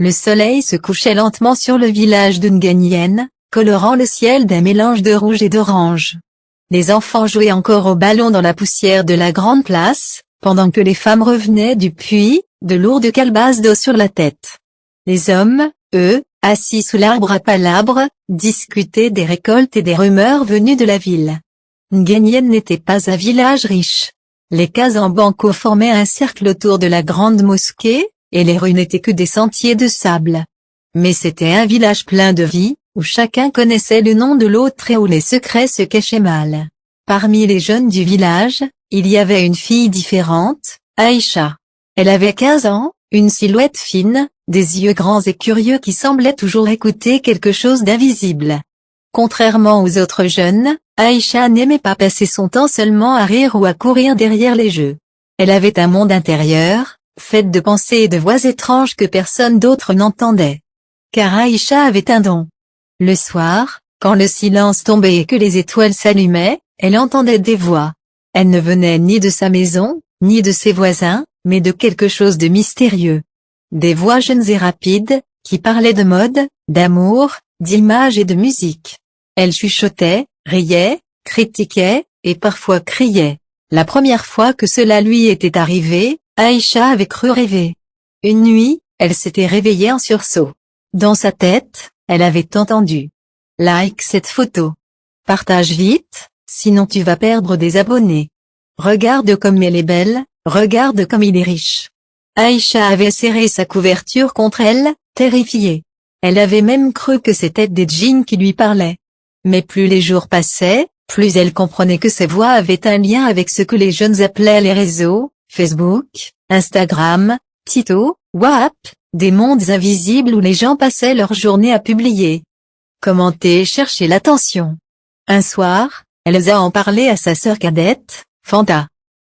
Le soleil se couchait lentement sur le village de Nguyen, colorant le ciel d'un mélange de rouge et d'orange. Les enfants jouaient encore au ballon dans la poussière de la grande place, pendant que les femmes revenaient du puits, de lourdes calebasses d'eau sur la tête. Les hommes, eux, assis sous l'arbre à palabres, discutaient des récoltes et des rumeurs venues de la ville. Nguyen n'était pas un village riche. Les cases en banco formaient un cercle autour de la grande mosquée, et les rues n'étaient que des sentiers de sable. Mais c'était un village plein de vie, où chacun connaissait le nom de l'autre et où les secrets se cachaient mal. Parmi les jeunes du village, il y avait une fille différente, Aïcha. Elle avait 15 ans, une silhouette fine, des yeux grands et curieux qui semblaient toujours écouter quelque chose d'invisible. Contrairement aux autres jeunes, Aïcha n'aimait pas passer son temps seulement à rire ou à courir derrière les jeux. Elle avait un monde intérieur, fait de pensées et de voix étranges que personne d'autre n'entendait. Car Aïcha avait un don. Le soir, quand le silence tombait et que les étoiles s'allumaient, elle entendait des voix. Elles ne venaient ni de sa maison, ni de ses voisins, mais de quelque chose de mystérieux. Des voix jeunes et rapides, qui parlaient de mode, d'amour, d'images et de musique. Elle chuchotait, riait, critiquait, et parfois criait. La première fois que cela lui était arrivé, Aïcha avait cru rêver. Une nuit, elle s'était réveillée en sursaut. Dans sa tête, elle avait entendu. Like cette photo. Partage vite, sinon tu vas perdre des abonnés. Regarde comme elle est belle, regarde comme il est riche. Aïcha avait serré sa couverture contre elle, terrifiée. Elle avait même cru que c'était des djinns qui lui parlaient. Mais plus les jours passaient, plus elle comprenait que ces voix avaient un lien avec ce que les jeunes appelaient les réseaux, Facebook, Instagram, TikTok, WhatsApp, des mondes invisibles où les gens passaient leur journée à publier, commenter et chercher l'attention. Un soir, Elsa en parlait à sa sœur cadette, Fanta.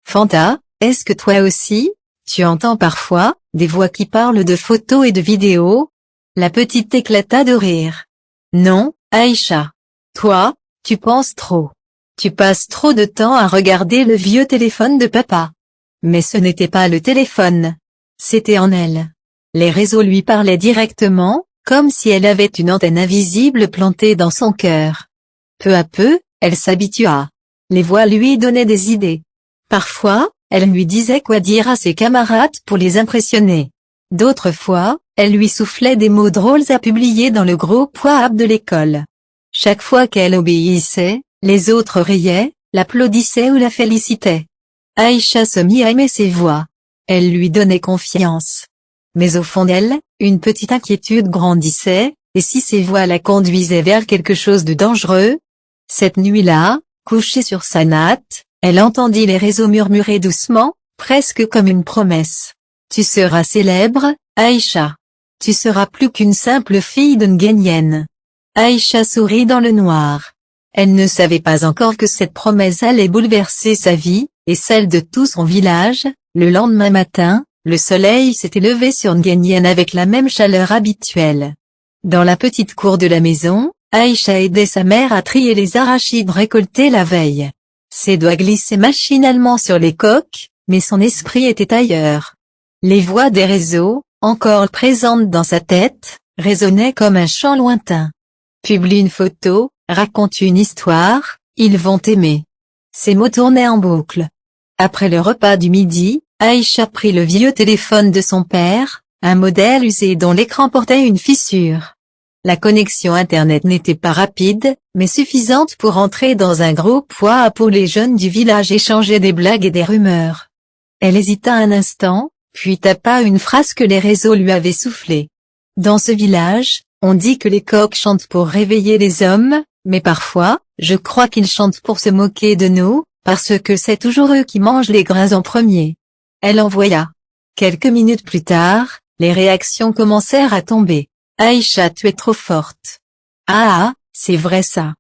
Fanta, est-ce que toi aussi, tu entends parfois, des voix qui parlent de photos et de vidéos? La petite éclata de rire. Non, Aïcha. Toi, tu penses trop. Tu passes trop de temps à regarder le vieux téléphone de papa. Mais ce n'était pas le téléphone. C'était en elle. Les réseaux lui parlaient directement, comme si elle avait une antenne invisible plantée dans son cœur. Peu à peu, elle s'habitua. Les voix lui donnaient des idées. Parfois, elle lui disait quoi dire à ses camarades pour les impressionner. D'autres fois, elle lui soufflait des mots drôles à publier dans le groupe WhatsApp de l'école. Chaque fois qu'elle obéissait, les autres riaient, l'applaudissaient ou la félicitaient. Aïcha se mit à aimer ses voix. Elle lui donnait confiance. Mais au fond d'elle, une petite inquiétude grandissait, et si ces voix la conduisaient vers quelque chose de dangereux? Cette nuit-là, couchée sur sa natte, elle entendit les réseaux murmurer doucement, presque comme une promesse. Tu seras célèbre, Aïcha. Tu seras plus qu'une simple fille de Nguyen. Aïcha sourit dans le noir. Elle ne savait pas encore que cette promesse allait bouleverser sa vie, et celle de tout son village. Le lendemain matin, le soleil s'était levé sur Nguyen avec la même chaleur habituelle. Dans la petite cour de la maison, Aïcha aidait sa mère à trier les arachides récoltés la veille. Ses doigts glissaient machinalement sur les coques, mais son esprit était ailleurs. Les voix des réseaux, encore présentes dans sa tête, résonnaient comme un chant lointain. Publie une photo, raconte une histoire, ils vont t'aimer. Ces mots tournaient en boucle. Après le repas du midi, Aïcha prit le vieux téléphone de son père, un modèle usé dont l'écran portait une fissure. La connexion Internet n'était pas rapide, mais suffisante pour entrer dans un groupe WhatsApp où les jeunes du village échangeaient des blagues et des rumeurs. Elle hésita un instant, puis tapa une phrase que les réseaux lui avaient soufflée. Dans ce village, on dit que les coqs chantent pour réveiller les hommes, mais parfois, je crois qu'ils chantent pour se moquer de nous, parce que c'est toujours eux qui mangent les grains en premier. Elle envoya. Quelques minutes plus tard, les réactions commencèrent à tomber. Aïcha, tu es trop forte. Ah, c'est vrai ça.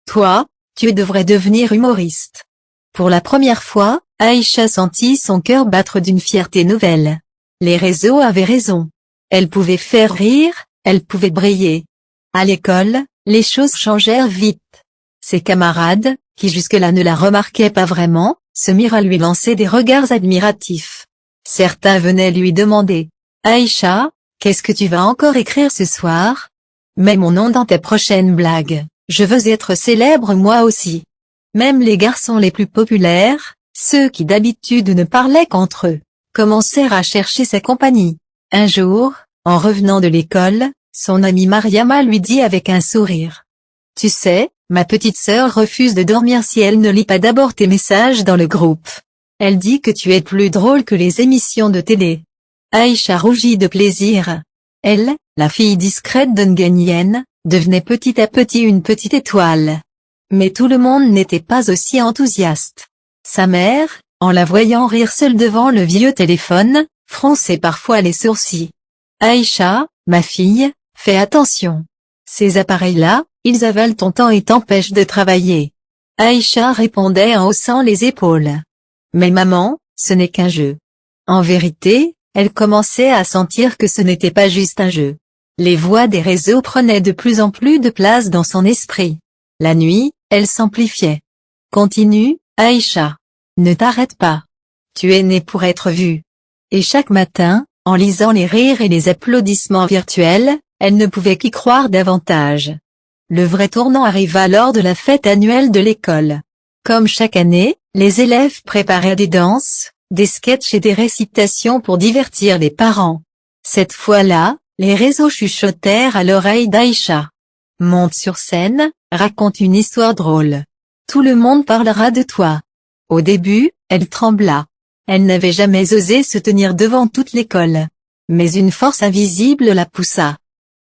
Toi, tu devrais devenir humoriste. Pour la première fois, Aïcha sentit son cœur battre d'une fierté nouvelle. Les réseaux avaient raison. Elle pouvait faire rire, elle pouvait briller. À l'école, les choses changèrent vite. Ses camarades, qui jusque-là ne la remarquaient pas vraiment, se mirent à lui lancer des regards admiratifs. Certains venaient lui demander « Aïcha, Qu'est-ce que tu vas encore écrire ce soir? Mets mon nom dans ta prochaine blague, je veux être célèbre moi aussi. Même les garçons les plus populaires, ceux qui d'habitude ne parlaient qu'entre eux, commencèrent à chercher sa compagnie. Un jour, en revenant de l'école, son amie Mariama lui dit avec un sourire. Tu sais, ma petite sœur refuse de dormir si elle ne lit pas d'abord tes messages dans le groupe. Elle dit que tu es plus drôle que les émissions de télé. Aïcha rougit de plaisir. Elle, la fille discrète d'Nganyen, devenait petit à petit une petite étoile. Mais tout le monde n'était pas aussi enthousiaste. Sa mère, en la voyant rire seule devant le vieux téléphone, fronçait parfois les sourcils. Aïcha, ma fille, fais attention. Ces appareils-là, ils avalent ton temps et t'empêchent de travailler. Aïcha répondait en haussant les épaules. Mais maman, ce n'est qu'un jeu. En vérité, elle commençait à sentir que ce n'était pas juste un jeu. Les voix des réseaux prenaient de plus en plus de place dans son esprit. La nuit, elle s'amplifiait. Continue, Aïcha. Ne t'arrête pas. Tu es née pour être vue. Et chaque matin, en lisant les rires et les applaudissements virtuels, elle ne pouvait qu'y croire davantage. Le vrai tournant arriva lors de la fête annuelle de l'école. Comme chaque année, les élèves préparaient des danses, des sketchs et des récitations pour divertir les parents. Cette fois-là, les réseaux chuchotèrent à l'oreille d'Aïcha. Monte sur scène, raconte une histoire drôle. Tout le monde parlera de toi. Au début, elle trembla. Elle n'avait jamais osé se tenir devant toute l'école. Mais une force invisible la poussa.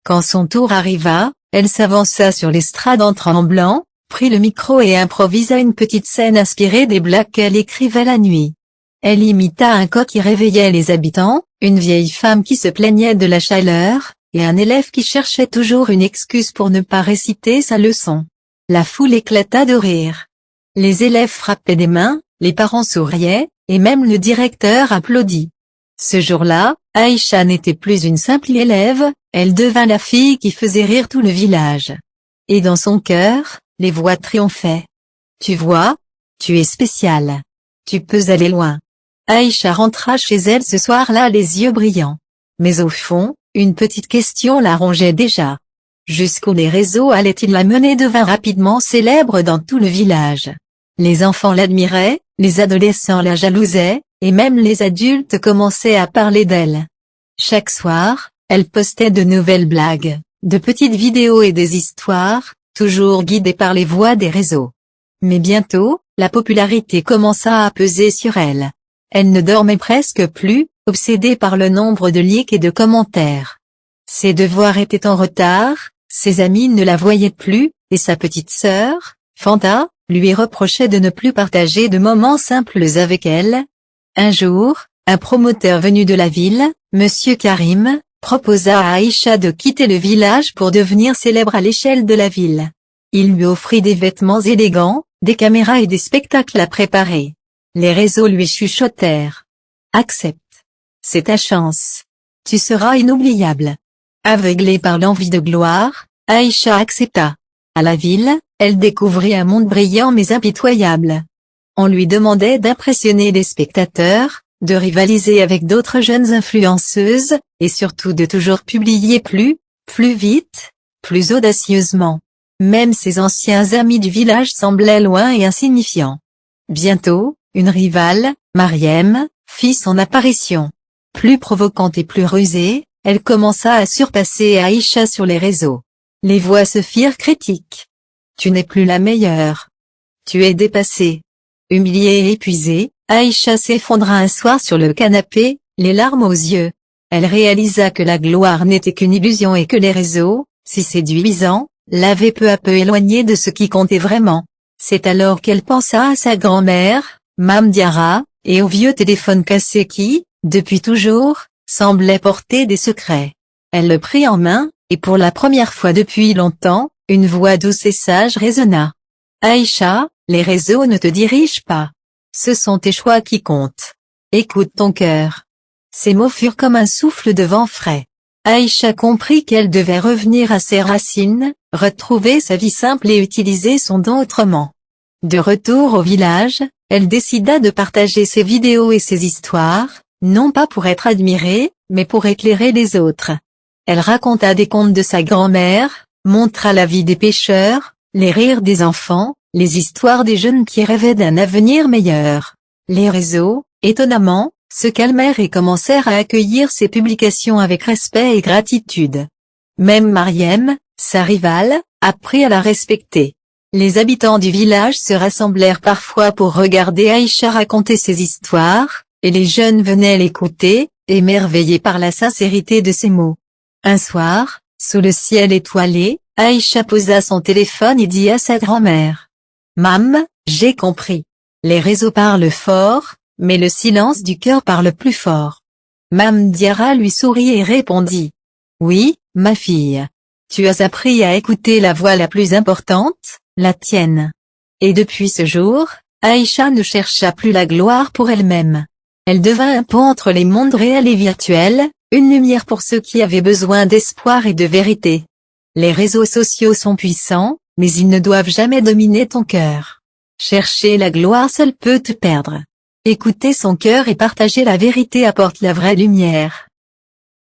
Quand son tour arriva, elle s'avança sur l'estrade en tremblant, prit le micro et improvisa une petite scène inspirée des blagues qu'elle écrivait la nuit. Elle imita un coq qui réveillait les habitants, une vieille femme qui se plaignait de la chaleur, et un élève qui cherchait toujours une excuse pour ne pas réciter sa leçon. La foule éclata de rire. Les élèves frappaient des mains, les parents souriaient, et même le directeur applaudit. Ce jour-là, Aïcha n'était plus une simple élève, elle devint la fille qui faisait rire tout le village. Et dans son cœur, les voix triomphaient. Tu vois, tu es spéciale. Tu peux aller loin. Aïcha rentra chez elle ce soir-là les yeux brillants. Mais au fond, une petite question la rongeait déjà. Jusqu'où les réseaux allaient-ils la mener devint rapidement célèbre dans tout le village. Les enfants l'admiraient, les adolescents la jalousaient, et même les adultes commençaient à parler d'elle. Chaque soir, elle postait de nouvelles blagues, de petites vidéos et des histoires, toujours guidées par les voix des réseaux. Mais bientôt, la popularité commença à peser sur elle. Elle ne dormait presque plus, obsédée par le nombre de likes et de commentaires. Ses devoirs étaient en retard, ses amis ne la voyaient plus, et sa petite sœur, Fanta, lui reprochait de ne plus partager de moments simples avec elle. Un jour, un promoteur venu de la ville, Monsieur Karim, proposa à Aïcha de quitter le village pour devenir célèbre à l'échelle de la ville. Il lui offrit des vêtements élégants, des caméras et des spectacles à préparer. Les réseaux lui chuchotèrent. Accepte. C'est ta chance. Tu seras inoubliable. Aveuglée par l'envie de gloire, Aïcha accepta. À la ville, elle découvrit un monde brillant mais impitoyable. On lui demandait d'impressionner les spectateurs, de rivaliser avec d'autres jeunes influenceuses, et surtout de toujours publier plus vite, plus audacieusement. Même ses anciens amis du village semblaient loin et insignifiants. Bientôt, une rivale, Mariem, fit son apparition. Plus provocante et plus rusée, elle commença à surpasser Aïcha sur les réseaux. Les voix se firent critiques. Tu n'es plus la meilleure. Tu es dépassée. Humiliée et épuisée, Aïcha s'effondra un soir sur le canapé, les larmes aux yeux. Elle réalisa que la gloire n'était qu'une illusion et que les réseaux, si séduisants, l'avaient peu à peu éloignée de ce qui comptait vraiment. C'est alors qu'elle pensa à sa grand-mère, Mame Diarra, et au vieux téléphone cassé qui, depuis toujours, semblait porter des secrets. Elle le prit en main, et pour la première fois depuis longtemps, une voix douce et sage résonna. Aïcha, les réseaux ne te dirigent pas. Ce sont tes choix qui comptent. Écoute ton cœur. Ces mots furent comme un souffle de vent frais. Aïcha comprit qu'elle devait revenir à ses racines, retrouver sa vie simple et utiliser son don autrement. De retour au village, elle décida de partager ses vidéos et ses histoires, non pas pour être admirée, mais pour éclairer les autres. Elle raconta des contes de sa grand-mère, montra la vie des pêcheurs, les rires des enfants, les histoires des jeunes qui rêvaient d'un avenir meilleur. Les réseaux, étonnamment, se calmèrent et commencèrent à accueillir ses publications avec respect et gratitude. Même Mariem, sa rivale, apprit à la respecter. Les habitants du village se rassemblèrent parfois pour regarder Aïcha raconter ses histoires, et les jeunes venaient l'écouter, émerveillés par la sincérité de ses mots. Un soir, sous le ciel étoilé, Aïcha posa son téléphone et dit à sa grand-mère: « Mam, j'ai compris. Les réseaux parlent fort, mais le silence du cœur parle plus fort. » Mam Diarra lui sourit et répondit: « Oui, ma fille. Tu as appris à écouter la voix la plus importante, la tienne. » Et depuis ce jour, Aïcha ne chercha plus la gloire pour elle-même. Elle devint un pont entre les mondes réels et virtuels, une lumière pour ceux qui avaient besoin d'espoir et de vérité. Les réseaux sociaux sont puissants, mais ils ne doivent jamais dominer ton cœur. Chercher la gloire seul peut te perdre. Écouter son cœur et partager la vérité apporte la vraie lumière.